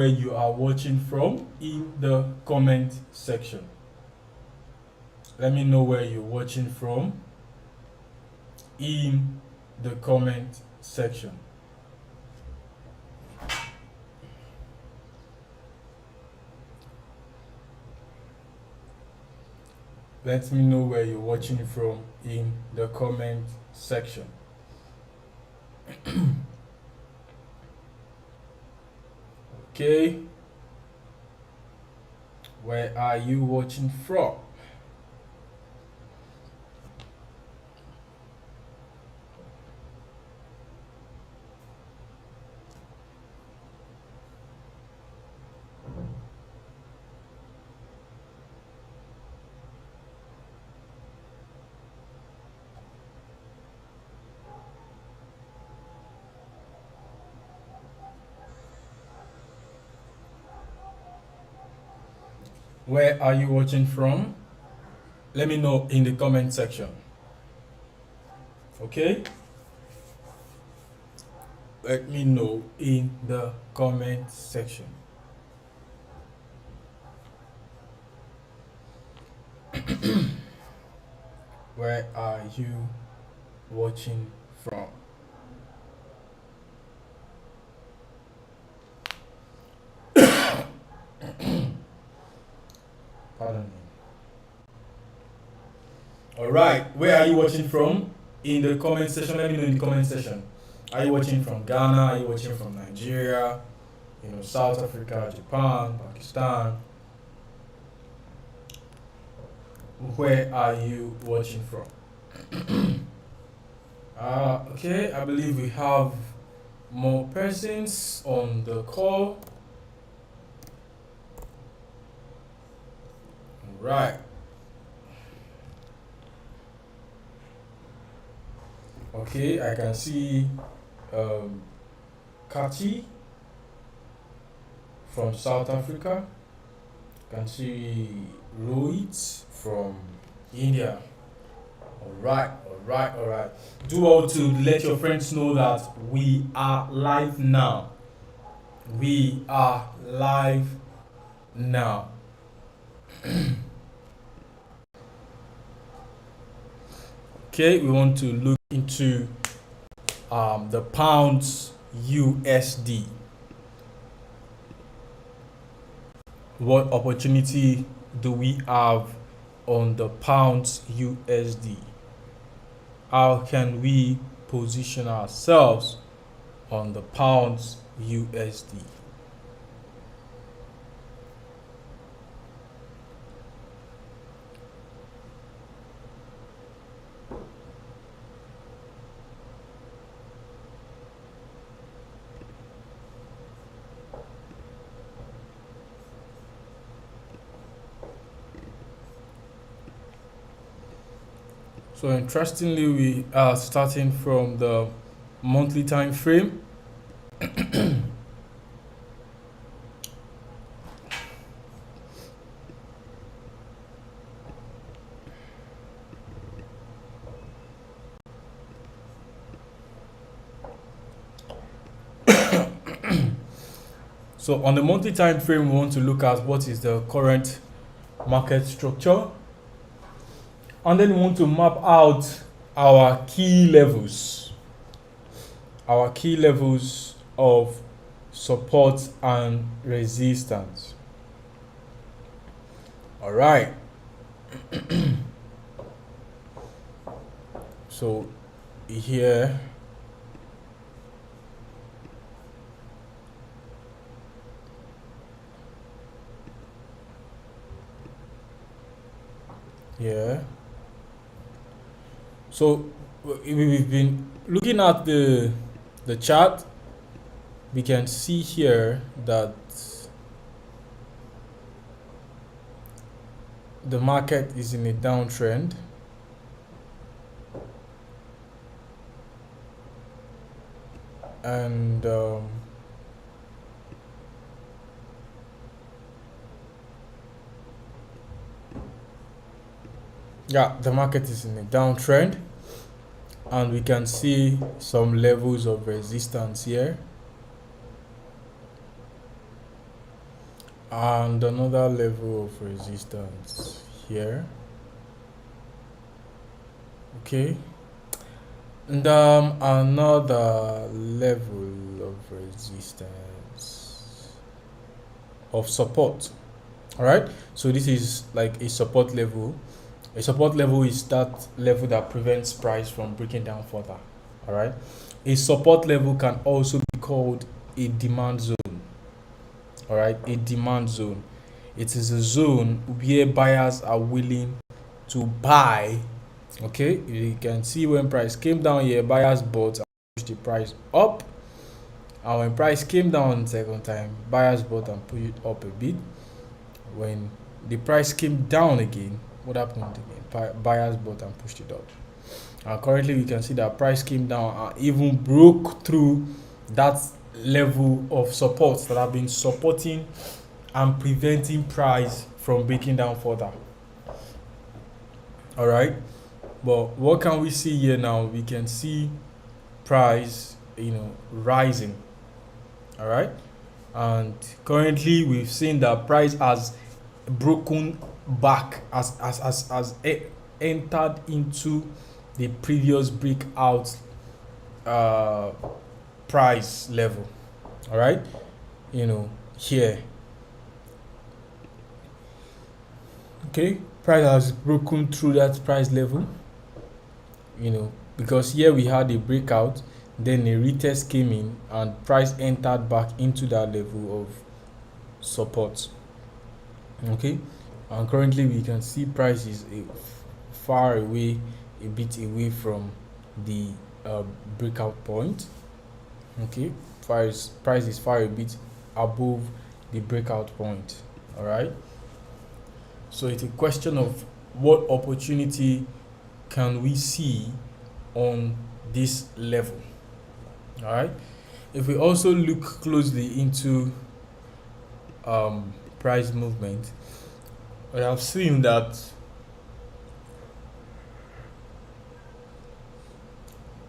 where you are watching from in the comment section. Let me know where you're watching from in the comment section. Let me know where you're watching from in the comment section. Okay, where are you watching from? Where are you watching from? Let me know in the comment section. Okay? Let me know in the comment section. Where are you watching from? Pardon me. All right, where are you watching from? In the comment section, let me know in the comment section. Are you watching from Ghana? Are you watching from Nigeria? South Africa, Japan, Pakistan? Where are you watching from? Okay, I believe we have more persons on the call. Right. Okay, I can see Kati from South Africa. I can see Rohit from India. All right. Do all to let your friends know that we are live now. We are live now. Okay, we want to look into the pounds USD. What opportunity do we have on the pounds USD? How can we position ourselves on the pounds USD? So interestingly, we are starting from the monthly time frame. So on the monthly time frame, we want to look at what is the current market structure, and then we want to map out our key levels of support and resistance. All right. So here so we've been looking at the chart. We can see here that the market is in a downtrend, and the market is in a downtrend, and we can see some levels of resistance here. and another level of resistance here. Okay, and another level of resistance of support. All right, so this is like a support level. A support level is that level that prevents price from breaking down further. All right, a support level can also be called a demand zone. All right, a demand zone. It is a zone where buyers are willing to buy. Okay, you can see when price came down here, buyers bought and pushed the price up. And when price came down second time, buyers bought and pushed it up a bit. When the price came down again, what happened again? Buyers bought and pushed it up. And currently we can see that price came down and even broke through that level of support that have been supporting and preventing price from breaking down further. All right, but what can we see here now? We can see price, rising. All right, and currently we've seen that price has broken back, as entered into the previous breakout uh price level. All right, here. Okay, price has broken through that price level, because here we had a breakout, then a retest came in and price entered back into that level of support. Okay, and currently we can see price is far away, a bit away from the breakout point. Okay, price is far a bit above the breakout point. All right, so it's a question of what opportunity can we see on this level. All right, if we also look closely into price movement, we have seen that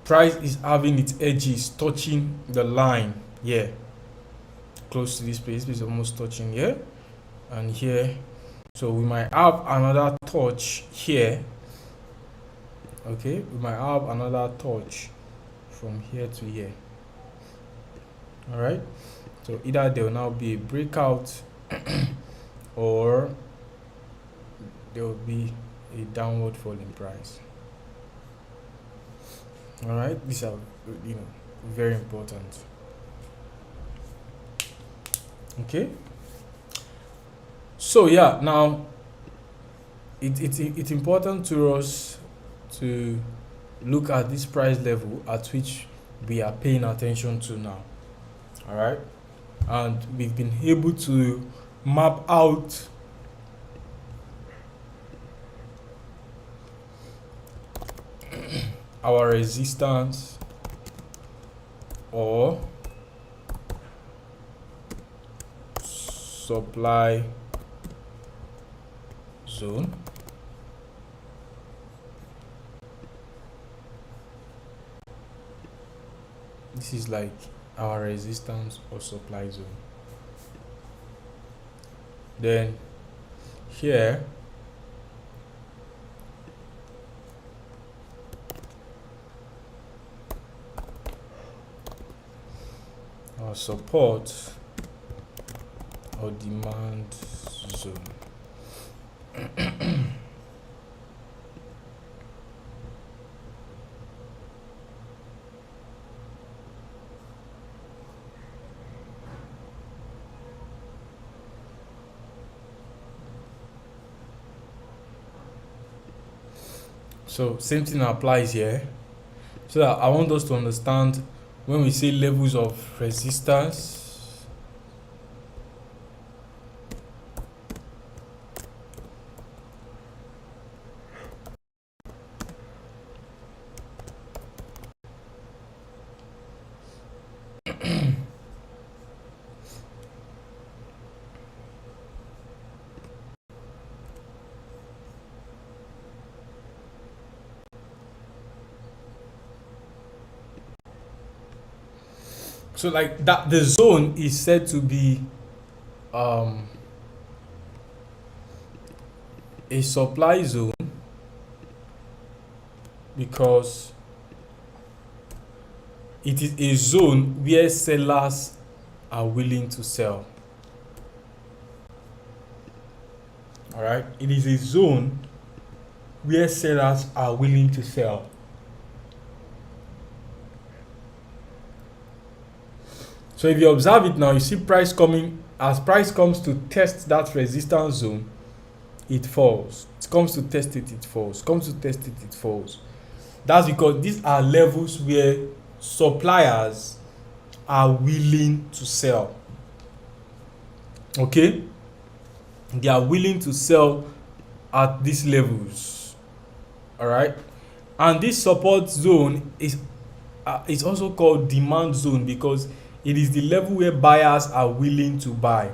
price is having its edges touching the line here, close to this place. This is almost touching here and here. So we might have another touch here. Okay, we might have another touch from here to here. All right, so either there will now be a breakout or there will be a downward fall in price. All right, these are very important. Okay, so yeah, now it's important to us to look at this price level at which we are paying attention to now. All right, and we've been able to map out our resistance or supply zone. This is like our resistance or supply zone. Then here our support or demand zone. So same thing applies here. So that I want us to understand when we say levels of resistance, so like that the zone is said to be a supply zone because it is a zone where sellers are willing to sell. All right, it is a zone where sellers are willing to sell. So if you observe it now, you see price coming. As price comes to test that resistance zone, it falls. It comes to test it, it falls. Comes to test it, it falls. That's because these are levels where suppliers are willing to sell. Okay? They are willing to sell at these levels. All right? And this support zone is also called demand zone because it is the level where buyers are willing to buy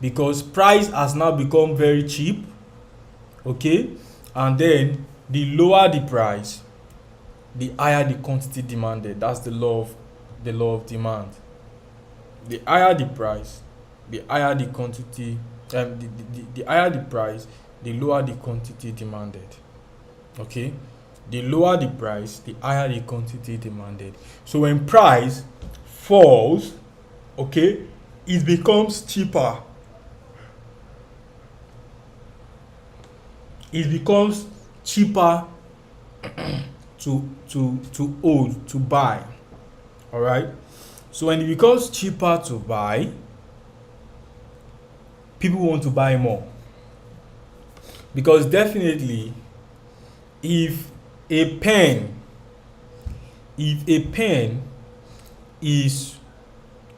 because price has now become very cheap. Okay? And then the lower the price, the higher the quantity demanded. That's the law of demand. The higher the price, the higher the quantity, the higher the price, the lower the quantity demanded. Okay? The lower the price, the higher the quantity demanded. So when price falls, okay, it becomes cheaper. It becomes cheaper to hold, to buy. All right. So when it becomes cheaper to buy, people want to buy more. Because definitely, if a pen is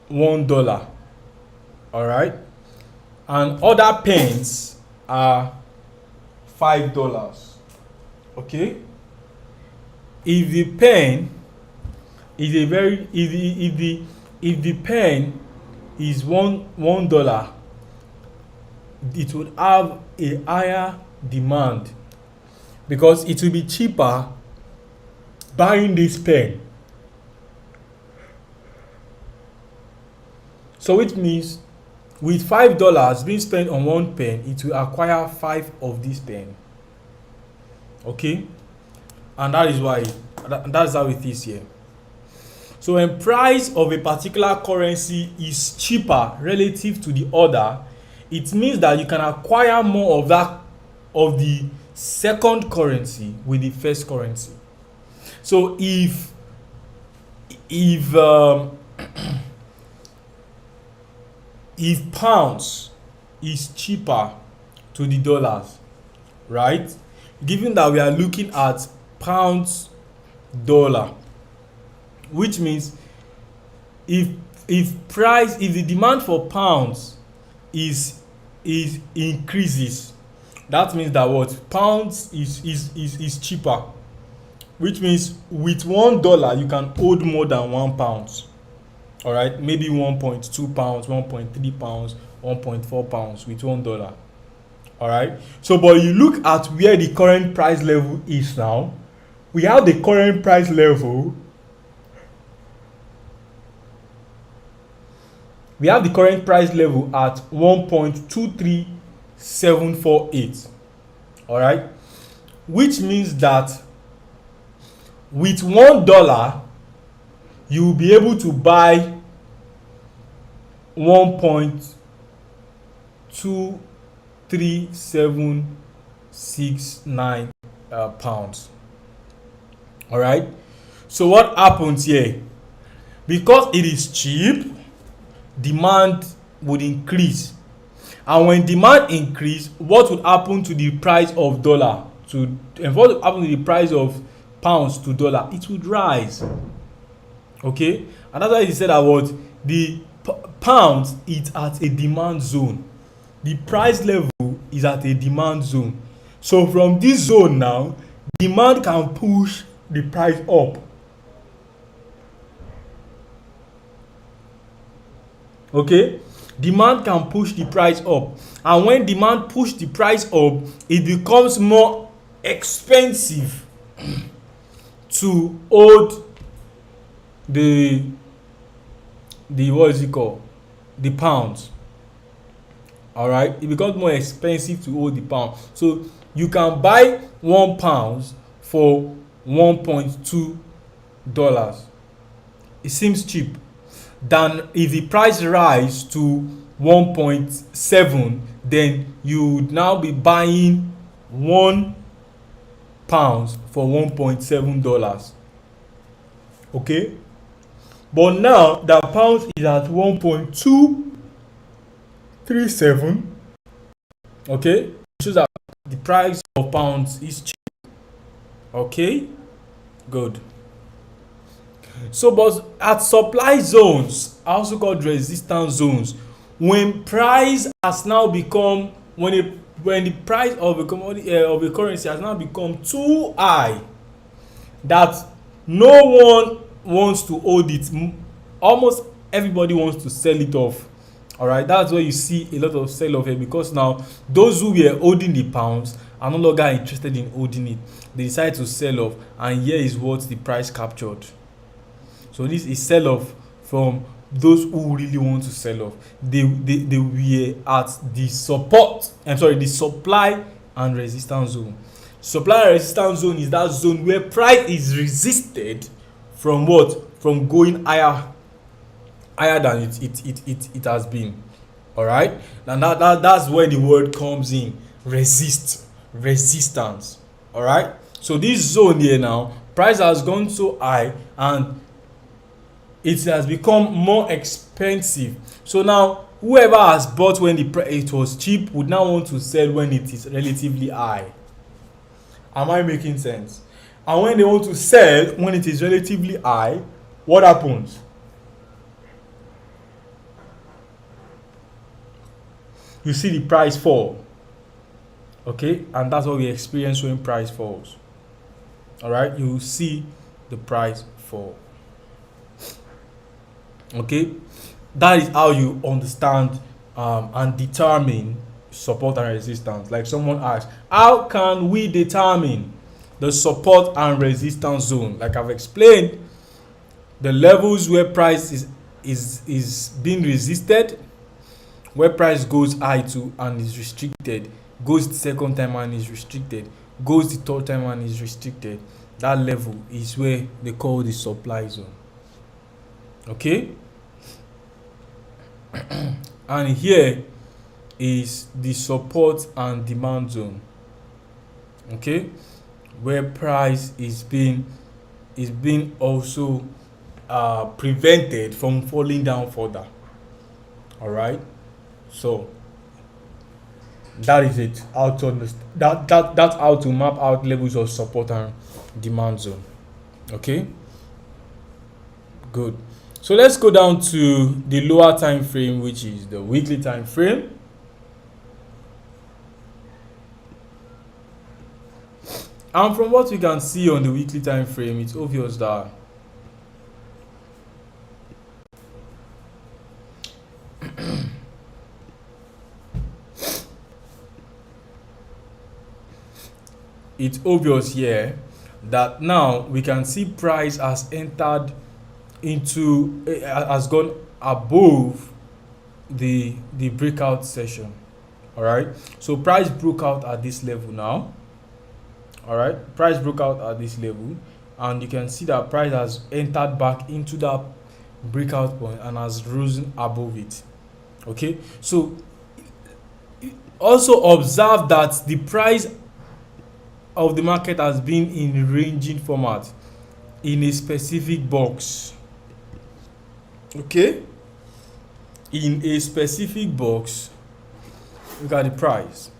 $1, all right, and other pens are $5, okay, if the pen is a very if the pen is $1, it would have a higher demand because it will be cheaper buying this pen. So which means with $5 being spent on one pen, it will acquire 5 of this pen. Okay? And that is why that's how it is here. So when price of a particular currency is cheaper relative to the other, it means that you can acquire more of the second currency with the first currency. So if pounds is cheaper to the dollars, right? Given that we are looking at pounds dollar, which means if the demand for pounds is increases, that means that what pounds is cheaper, which means with $1 you can hold more than £1. All right, maybe 1.2 pounds, 1.3 pounds, 1.4 pounds with $1. All right, so but you look at where the current price level is now. We have the current price level. We have the current price level at 1.23748. All right, which means that with $1 you will be able to buy 1.23769 pounds. All right, so what happens here? Because it is cheap, demand would increase, and when demand increase, what would happen to the price of dollar what would happen to the price of pounds to dollar? It would rise. Okay, and that's why he said that what the pounds is at a demand zone. The price level is at a demand zone. So from this zone now, demand can push the price up. Okay, demand can push the price up, and when demand push the price up, it becomes more expensive to hold the what is it called, the pounds. All right, it becomes more expensive to hold the pound. So you can buy £1 for $1.2. It seems cheap than if the price rise to 1.7, then you would now be buying £1 for $1.7. Okay, but now the pound is at 1.237. Okay, it shows that the price of pounds is cheap. Okay, good. So but at supply zones, also called resistance zones, when price has now become, when the price of a commodity, of a currency has now become too high, that no one wants to hold it, almost everybody wants to sell it off. All right, that's where you see a lot of sell off here, because now those who were holding the pounds are no longer interested in holding it. They decide to sell off, and here is what the price captured. So this is sell off from those who really want to sell off. They were at the support, I'm sorry, the supply and resistance zone. Supply and resistance zone is that zone where price is resisted from what? From going higher than it has been. All right, and that's where the word comes in. Resistance. All right, so this zone here now, price has gone so high and it has become more expensive. So now whoever has bought when it was cheap would now want to sell when it is relatively high. Am I making sense? And when they want to sell when it is relatively high, what happens? You see the price fall. Okay, and that's what we experience when price falls. All right, you see the price fall. Okay, that is how you understand and determine support and resistance. Like someone asked, how can we determine the support and resistance zone? Like I've explained, the levels where price is being resisted, where price goes high to and is restricted, goes the second time and is restricted, goes the third time and is restricted. That level is where they call the supply zone. Okay, and here is the support and demand zone. Okay, where price is being also prevented from falling down further. All right, so that is it. How to understand that's how to map out levels of support and demand zone. Okay, good. So let's go down to the lower time frame, which is the weekly time frame. And from what we can see on the weekly time frame, it's obvious that it's obvious here that now we can see price has entered into has gone above the breakout session. All right, so price broke out at this level now. All right, price broke out at this level, and you can see that price has entered back into that breakout point and has risen above it. Okay, so also observe that the price of the market has been in ranging format in a specific box. Okay, in a specific box, look at the price.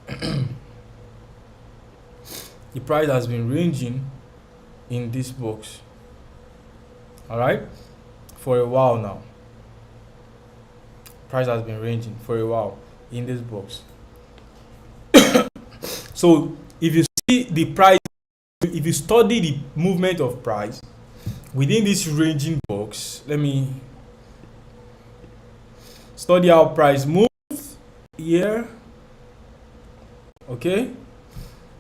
The price has been ranging in this box, all right, for a while now. Price has been ranging for a while in this box. So if you see the price, if you study the movement of price within this ranging box, let me study how price moves here. Okay,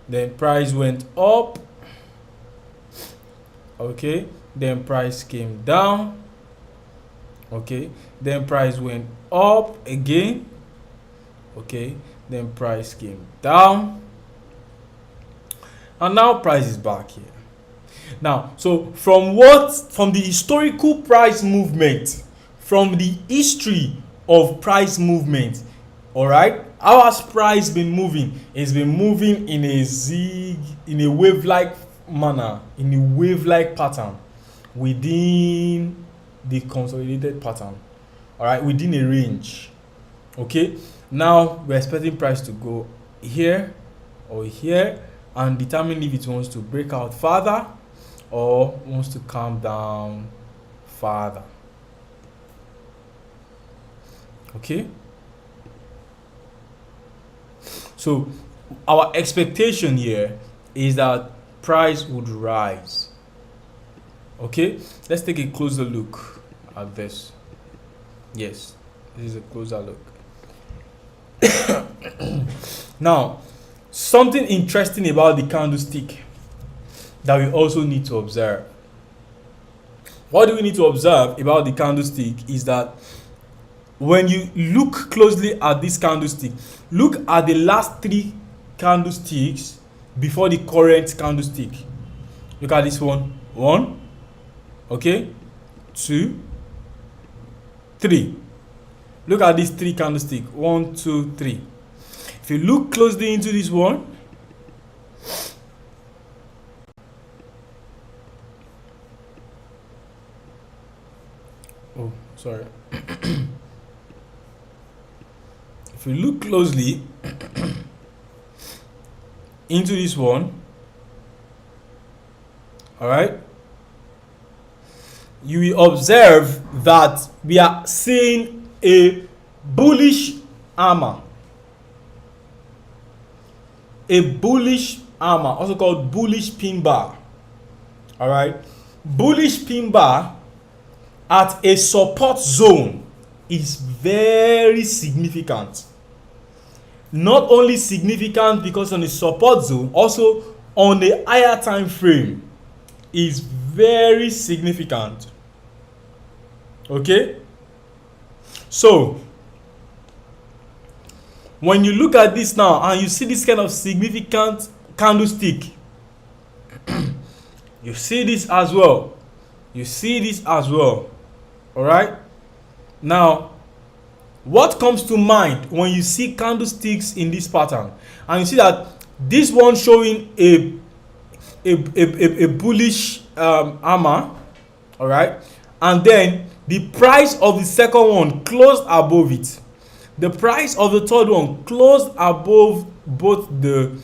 then price went up. Okay, then price came down. Okay, then price went up again. Okay, then price came down, and now price is back here. Now, so from the historical price movement, from the history of price movement, all right, how has price been moving? It's been moving in a wave-like manner, in a wave-like pattern within the consolidated pattern, all right, within a range. Okay, now we're expecting price to go here or here and determine if it wants to break out further or wants to calm down further. Okay, so our expectation here is that price would rise. Okay, let's take a closer look at this. Yes, this is a closer look. Now, something interesting about the candlestick that we also need to observe. What do we need to observe about the candlestick is that when you look closely at this candlestick, look at the last 3 candlesticks before the current candlestick. Look at this one. 1, okay, 2, 3. Look at these 3 candlesticks. 1, 2, 3. If you look closely into this one, oh, sorry. If you look closely into this one, all right, you will observe that we are seeing a bullish armor. A bullish armor, also called bullish pin bar. All right, bullish pin bar at a support zone is very significant. Not only significant because on the support zone, also on the higher time frame is very significant. Okay, so when you look at this now and you see this kind of significant candlestick, you see this as well. You see this as well. All right. Now, what comes to mind when you see candlesticks in this pattern, and you see that this one showing a bullish armor, all right, and then the price of the second one closed above it. The price of the third one closed above both the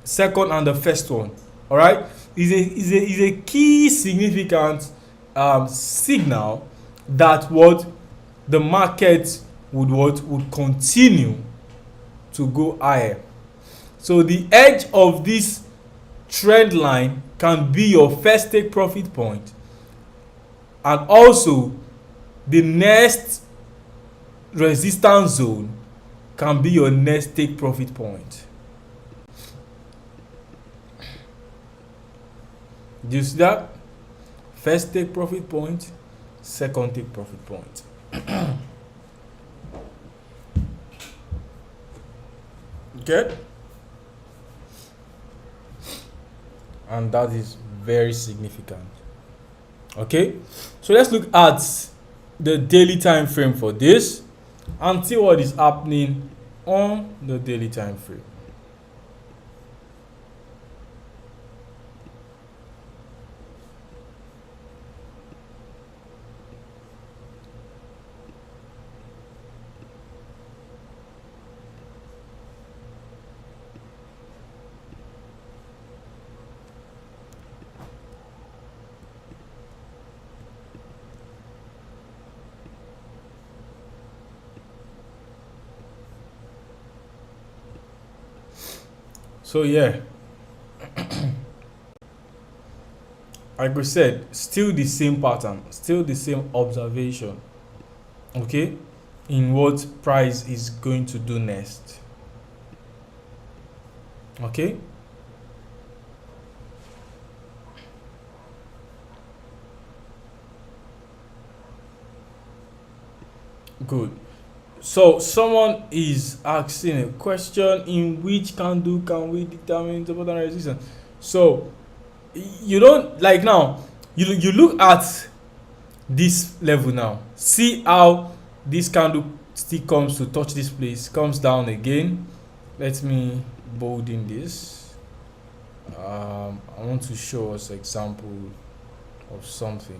second and the first one. All right, is a key significant signal that what the market would continue to go higher. So the edge of this trend line can be your first take profit point, and also the next resistance zone can be your next take profit point. Do you see that? First take profit point, second take profit point. Okay, and that is very significant. Okay, so let's look at the daily time frame for this and see what is happening on the daily time frame. So yeah, like we said, still the same pattern, still the same observation, okay, in what price is going to do next. Okay, good. So someone is asking a question: in which candle can we determine support and resistance? So you don't like now. You look at this level now. See how this candle still comes to touch this place, comes down again. Let me bold in this. I want to show us example of something.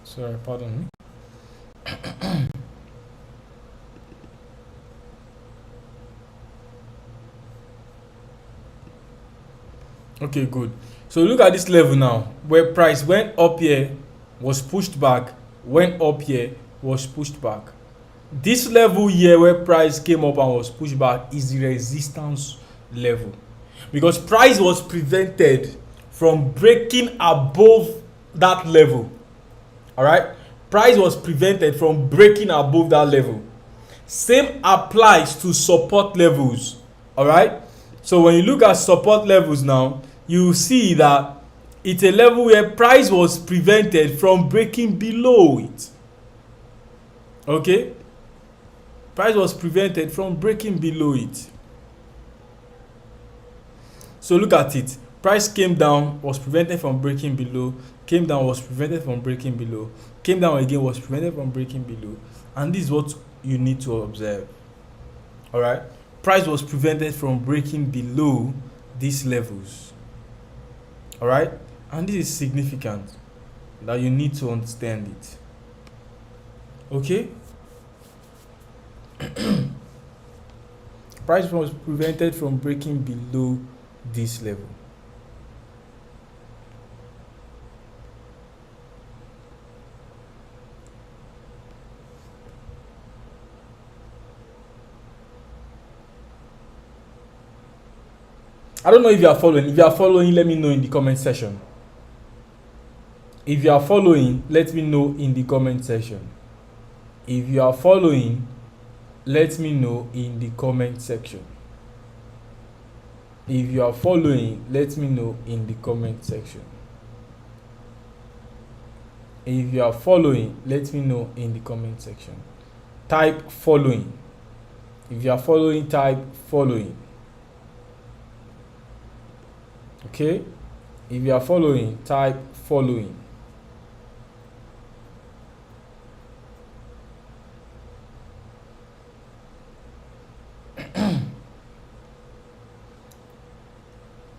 Sorry, pardon me. Okay, good. So look at this level now, where price went up here, was pushed back, went up here, was pushed back. This level here where price came up and was pushed back is the resistance level, because price was prevented from breaking above that level. All right, price was prevented from breaking above that level. Same applies to support levels. All right, so when you look at support levels now, you see that it's a level where price was prevented from breaking below it. Okay, price was prevented from breaking below it. So look at it. Price came down, was prevented from breaking below, came down, was prevented from breaking below, came down again, was prevented from breaking below. And this is what you need to observe. All right, price was prevented from breaking below these levels. All right, and this is significant that you need to understand it. Okay, price was prevented from breaking below this level. I don't know if you are following. If you are following, let me know in the comment section. If you are following, let me know in the comment section. If you are following, let me know in the comment section. If you are following, let me know in the comment section. If you are following, let me know in the comment section. Type following. If you are following, type following. Okay, if you are following, type following.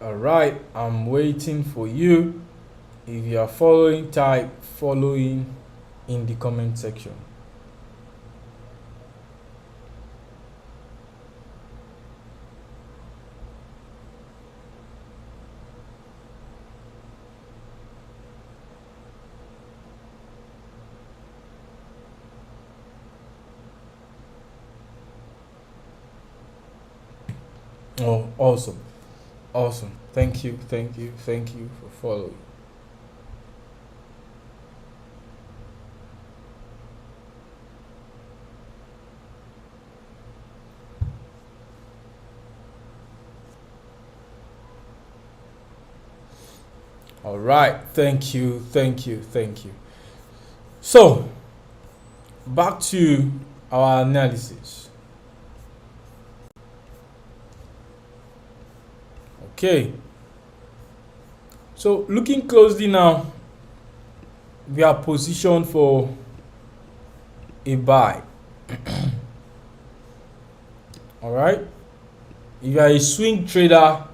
All right, I'm waiting for you. If you are following, type following in the comment section. Oh, awesome. Awesome. Thank you for following. All right. Thank you. So, back to our analysis. Okay, so looking closely now, we are positioned for a buy. All right, if you are a swing trader,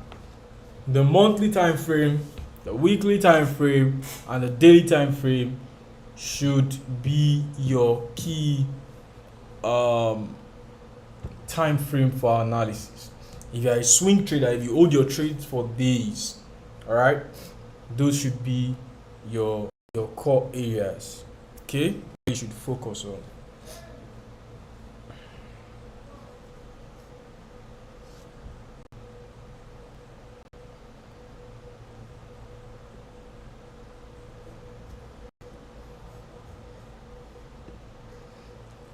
the monthly time frame, the weekly time frame, and the daily time frame should be your key time frame for analysis. If you are a swing trader, if you hold your trades for days, all right, those should be your core areas. Okay, you should focus on.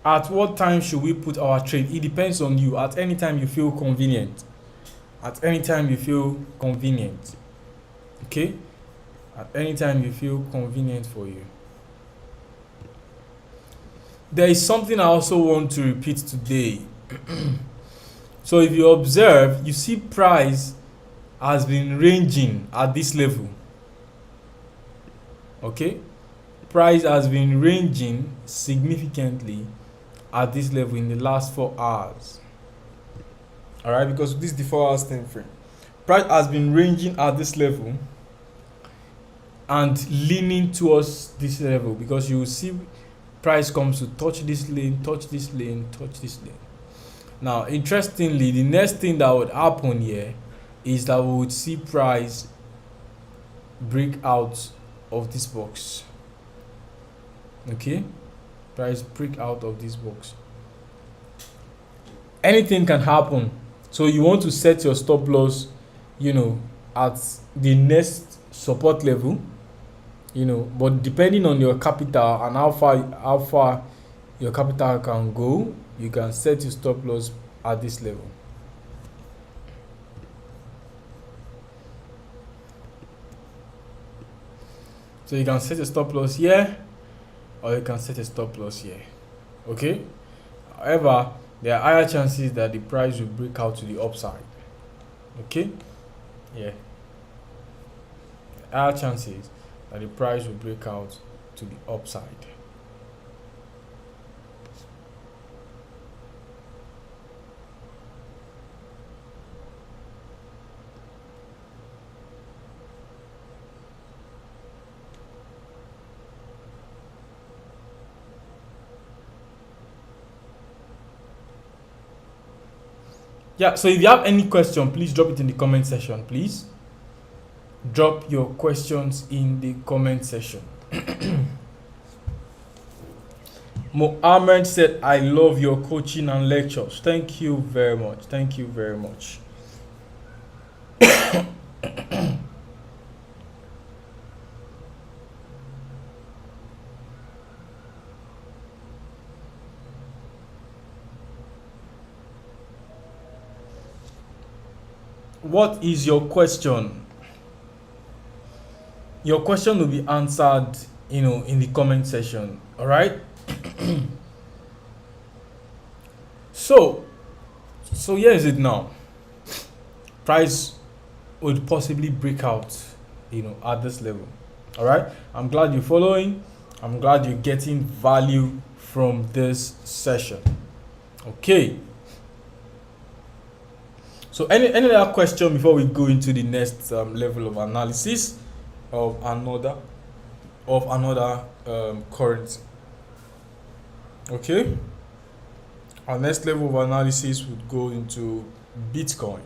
At what time should we put our trade? It depends on you. At any time you feel convenient. at any time you feel convenient. Okay, at any time you feel convenient for you. There is something I also want to repeat today. So if you observe, you see price has been ranging at this level. Okay, price has been ranging significantly at this level in the last 4 hours. All right, because this is the 4 hours time frame. Price has been ranging at this level and leaning towards this level, because you will see price comes to touch this lane, touch this lane, touch this lane. Now, interestingly, the next thing that would happen here is that we would see price break out of this box. Okay, price break out of this box. Anything can happen, so you want to set your stop loss, at the next support level, but depending on your capital and how far your capital can go, you can set your stop loss at this level. So you can set a stop loss here, or you can set a stop loss here. Okay, however, there are higher chances that the price will break out to the upside. Okay, yeah, higher chances that the price will break out to the upside. Yeah, so if you have any question, please drop it in the comment section, please. Drop your questions in the comment section. Mohammed said, I love your coaching and lectures. Thank you very much. Thank you very much. What is your question? Your question will be answered, in the comment section. All right. So here is it now. Price would possibly break out, at this level. All right. I'm glad you're following. I'm glad you're getting value from this session. Okay. So any other question before we go into the next level of analysis of another currency? Okay. Our next level of analysis would go into Bitcoin.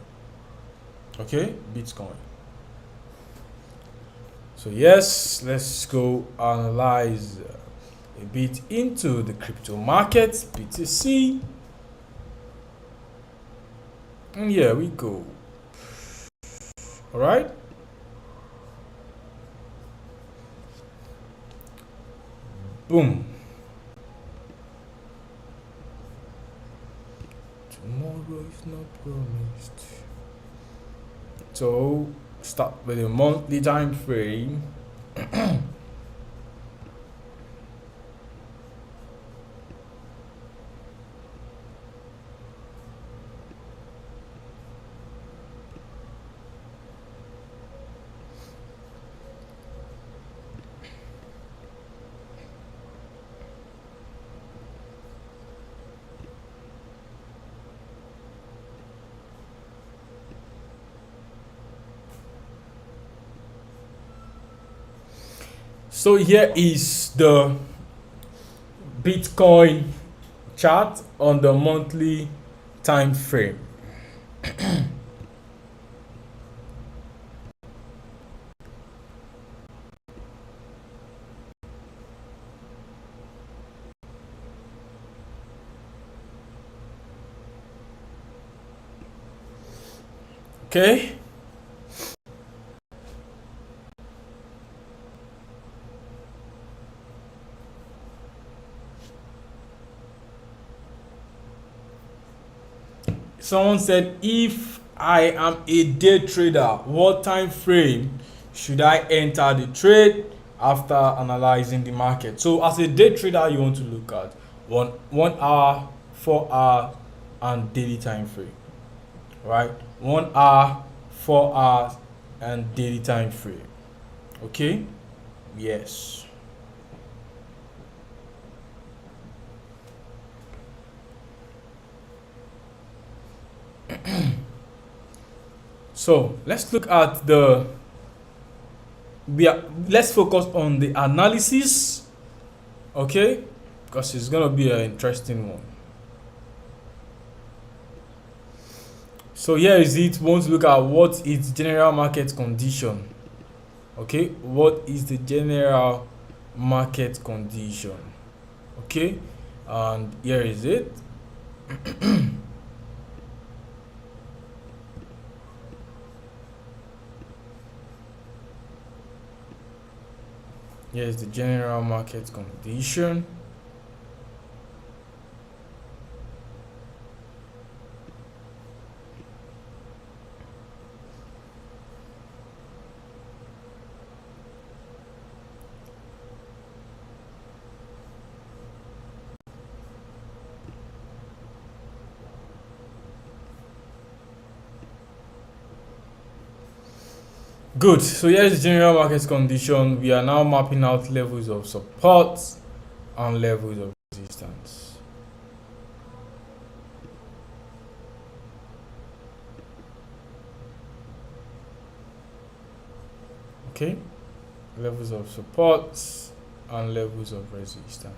Okay, Bitcoin. So yes, let's go analyze a bit into the crypto market, BTC. And here we go. All right. Boom. Tomorrow is not promised. So start with a monthly time frame. So here is the Bitcoin chart on the monthly time frame. Okay. Someone said, if I am a day trader. What time frame should I enter the trade after analyzing the market? So as a day trader, you want to look at 1 hour, 4 hour, and daily time frame. Right? 1 hour, 4 hours, and daily time frame. Okay? Yes. So let's look at let's focus on the analysis, okay? Because it's gonna be an interesting one. So here is it. We want to look at what is general market condition. Okay, what is the general market condition? Okay, and here is it. Here is the general market condition. Good. So here is the general market condition. We are now mapping out levels of support and levels of resistance. Okay, levels of support and levels of resistance.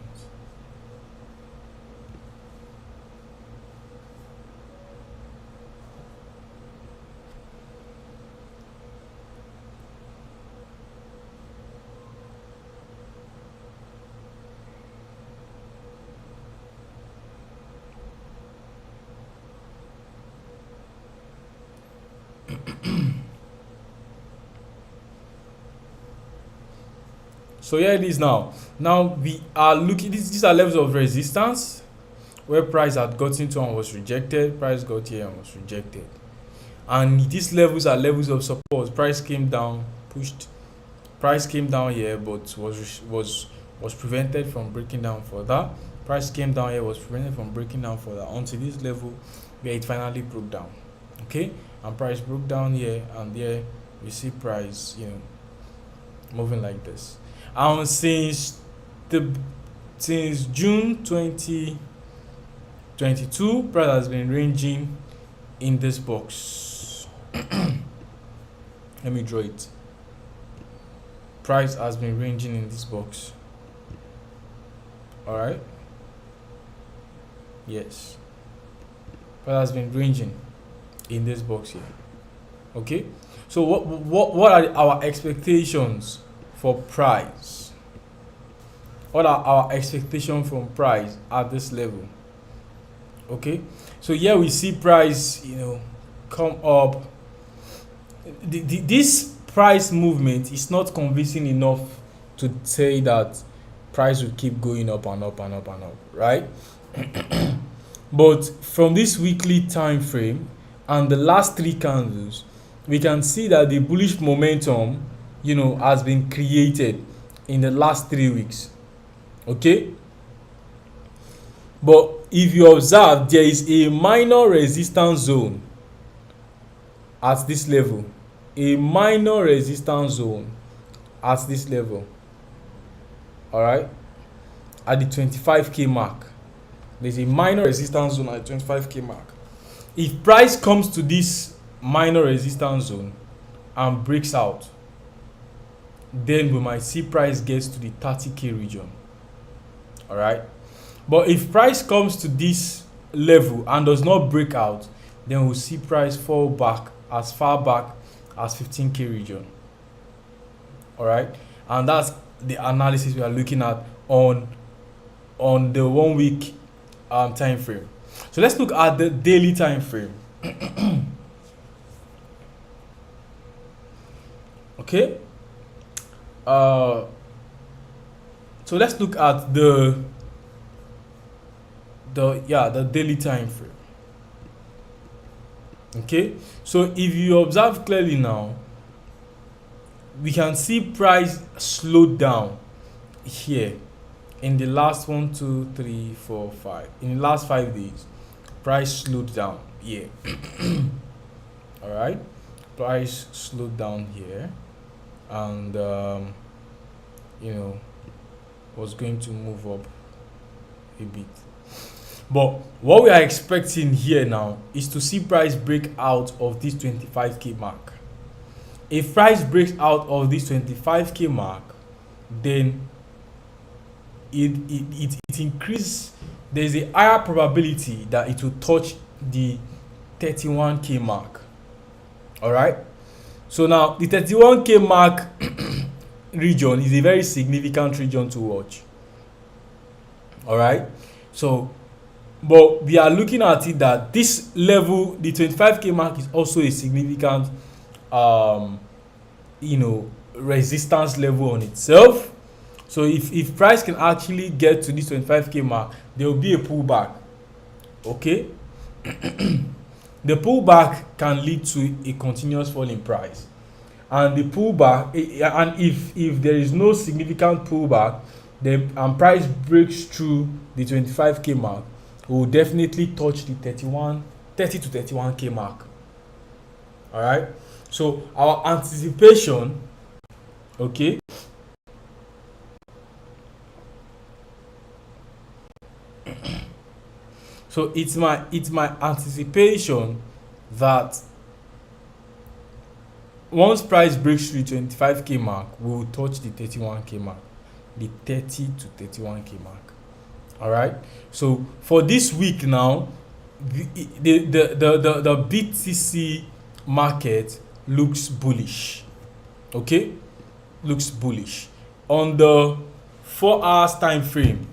So here it is now. Now we are looking, these are levels of resistance where price had gotten to and was rejected. Price got here and was rejected. And these levels are levels of support. Price came down, pushed. Price came down here, but was prevented from breaking down further. Price came down here, was prevented from breaking down further until this level where it finally broke down. Okay, and price broke down here, and there we see price, moving like this. And since June 2022, price has been ranging in this box. Let me draw it. Price has been ranging in this box. All right. Yes. Price has been ranging in this box here. Okay. So what are our expectations for price? What are our expectations from price at this level? Okay, so here we see price, come up. This price movement is not convincing enough to say that price will keep going up and up and up and up, right? But from this weekly time frame and the last 3 candles, we can see that the bullish momentum has been created in the last 3 weeks. Okay, but if you observe, there is a minor resistance zone at this level, a minor resistance zone at this level. All right, at the 25k mark, there's a minor resistance zone at the 25k mark. If price comes to this minor resistance zone and breaks out, then we might see price gets to the 30k region. All right, but if price comes to this level and does not break out, then we'll see price fall back as far back as 15k region. All right, and that's the analysis we are looking at on the 1 week time frame. So let's look at the daily time frame. Okay, so let's look at the daily time frame. Okay, so if you observe clearly now, we can see price slowed down here in the last 1 2 3 4 5, in the last 5 days. Price slowed down here. All right, price slowed down here, and you know was going to move up a bit. But what we are expecting here now is to see price break out of this 25k mark. If price breaks out of this 25k mark, then it increases. There's a higher probability that it will touch the 31k mark. All right. So now the 31k mark region is a very significant region to watch. All right. So, but we are looking at it that this level, the 25k mark, is also a significant, resistance level on itself. So if price can actually get to this 25k mark, there will be a pullback. Okay. The pullback can lead to a continuous fall in price, and the pullback, and if there is no significant pullback, then and price breaks through the 25k mark, we will definitely touch the 30 to 31k mark. All right. So our anticipation, okay, so it's my anticipation that once price breaks through the 25k mark, we will touch the 31k mark, the 30 to 31k mark. All right. So for this week now, the BTC market looks bullish. Okay, looks bullish on the 4 hours time frame.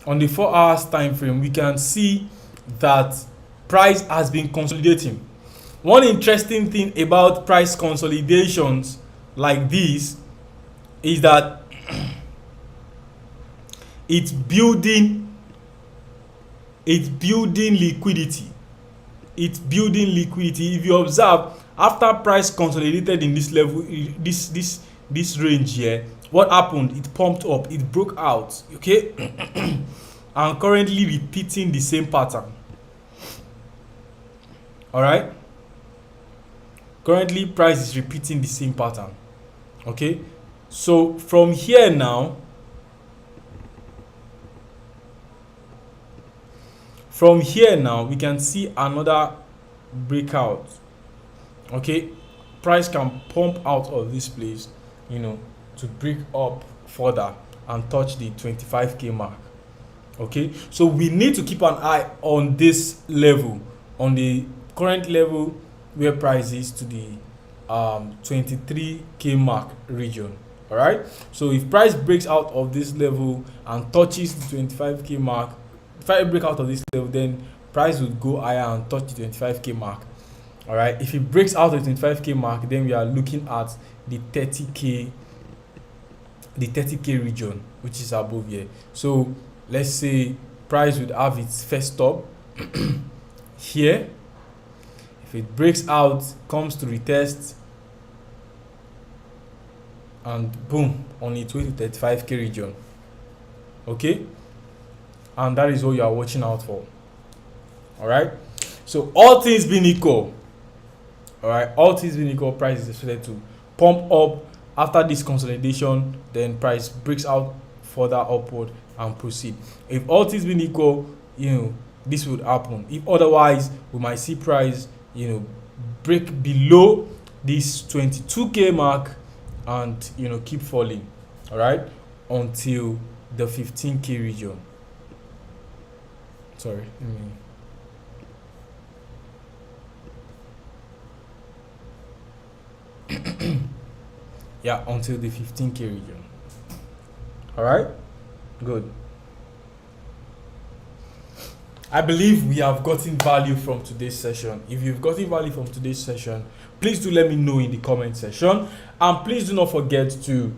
On the 4 hours time frame, we can see that price has been consolidating. One interesting thing about price consolidations like this is that it's building liquidity. It's building liquidity. If you observe, after price consolidated in this level, this range here, what happened? It pumped up, it broke out. Okay. And currently repeating the same pattern. All right. Currently price is repeating the same pattern. Okay. So from here now, we can see another breakout. Okay, price can pump out of this place, to break up further and touch the 25k mark. Okay, so we need to keep an eye on this level, on the current level where price is to the 23k mark region. All right, so if price breaks out of this level and touches the 25k mark, if I break out of this level, then price would go higher and touch the 25k mark. All right, if it breaks out of the 25k mark, then we are looking at the 30k region, which is above here. So let's say price would have its first stop here. If it breaks out, comes to retest, and boom, on its way to 35k region. Okay, and that is what you are watching out for. All right, so all things being equal, price is expected to pump up after this consolidation. Then price breaks out further upward and proceed. If all things being equal, this would happen. If otherwise, we might see price break below this 22k mark and keep falling. All right, until the 15k region. Sorry, yeah, until the 15k region. All right, good. I believe we have gotten value from today's session. If you've gotten value from today's session, please do let me know in the comment section, and please do not forget to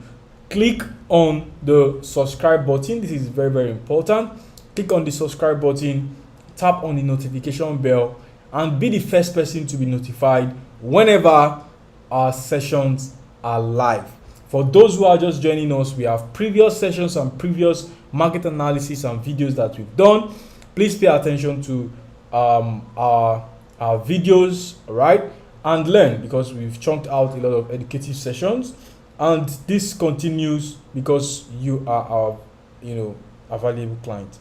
click on the subscribe button. This is very, very important. click on the subscribe button, tap on the notification bell, and be the first person to be notified whenever our sessions are live. For those who are just joining us, we have previous sessions and previous market analysis and videos that we've done. Please pay attention to our videos, right, and learn, because we've chunked out a lot of educative sessions, and this continues because you are our a valuable client.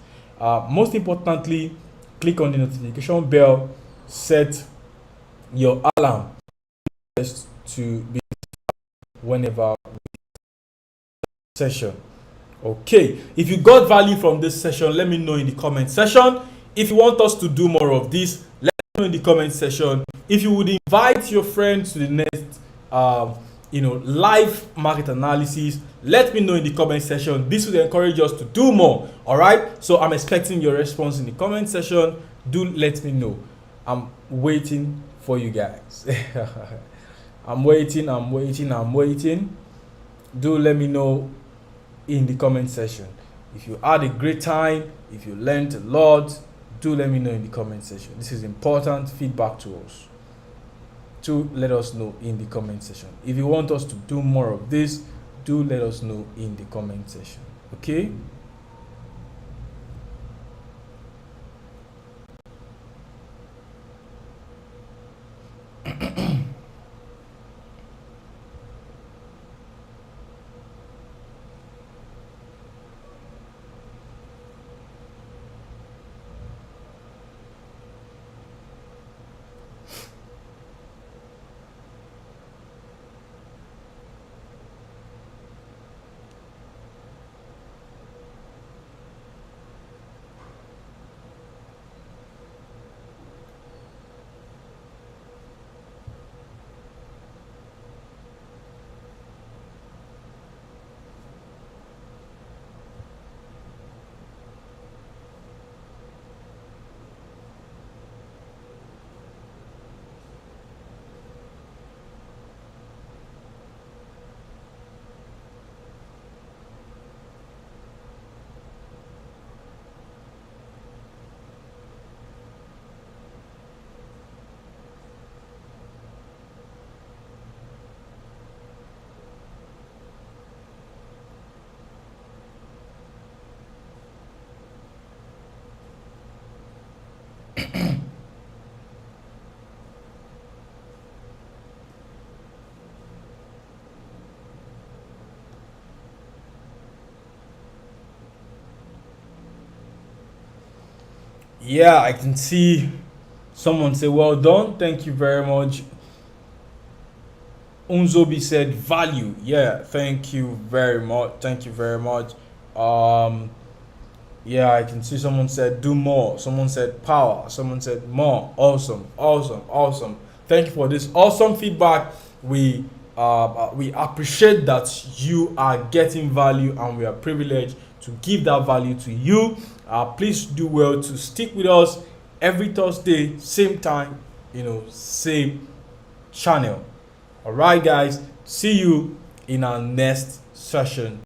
Most importantly, click on the notification bell, set your alarm to be whenever session. Okay, if you got value from this session, let me know in the comment section. If you want us to do more of this, let me know in the comment section. If you would invite your friends to the next live market analysis, let me know in the comment section. This will encourage us to do more. All right, so I'm expecting your response in the comment section. Do let me know. I'm waiting for you guys. I'm waiting. Do let me know in the comment section. If you had a great time, if you learned a lot, do let me know in the comment section. This is important feedback to us. Do let us know in the comment section. If you want us to do more of this, do let us know in the comment section. Okay? Yeah, I can see someone say, well done. Thank you very much. Unzobi said value. Yeah, thank you very much. Thank you very much. Um, yeah, I can see someone said do more. Someone said power. Someone said more. Awesome, awesome, awesome. Thank you for this awesome feedback. We appreciate that you are getting value, and we are privileged to give that value to you. Please do well to stick with us every Thursday, same time, same channel. All right, guys. See you in our next session.